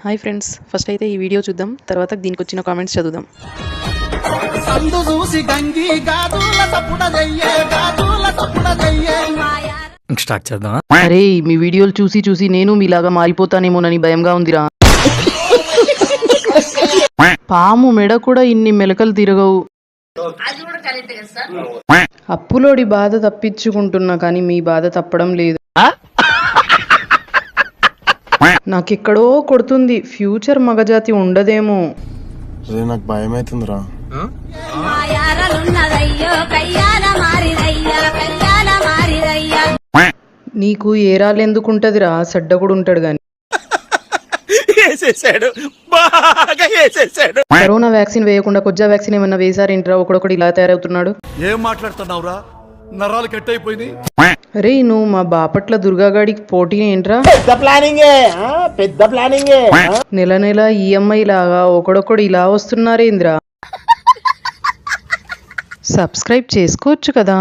Hi friends, first అయితే ఈ video చూద్దాం, తర్వాత దీనికి వచ్చిన కామెంట్స్ చదువుదాం. స్టార్ట్ చేద్దాం. అరే, మీ వీడియోలు చూసి చూసి నేను మీలాగా మారిపోతానేమోనని భయంగా ఉందిరా. పాము మెడ కూడా ఇన్ని మెలకలు తిరగవు. అప్పులోడి బాధ తప్పించుకుంటున్నా కానీ మీ బాధ తప్పడం లేదు. నాకెక్కడో కొడుతుంది. ఫ్యూచర్ మగజాతి ఉండదేమో. నాకు భయం అవుతుందిరా. నీకు ఏరాలెందుకుంటదిరా, సడ్డకుడు ఉంటాడు గాని. కరోనా వ్యాక్సిన్ వేయకుండా కొజ్జా వ్యాక్సిన్ ఏమన్నా వేసారేంట్రా? ఒకడొకడు ఇలా తయారవుతున్నాడు. ఏం మాట్లాడుతున్నావురా? నరాలు కట్ అయిపోయింది. అరే, నువ్వు మా బాపట్ల దుర్గాగాడికి పోటీ ఏంట్రా? పెద్ద ప్లానింగ్. నెల నెల ఈఎంఐ లాగా ఒకడొకడు ఇలా వస్తున్నారేంద్రా? సబ్స్క్రైబ్ చేసుకోవచ్చు కదా.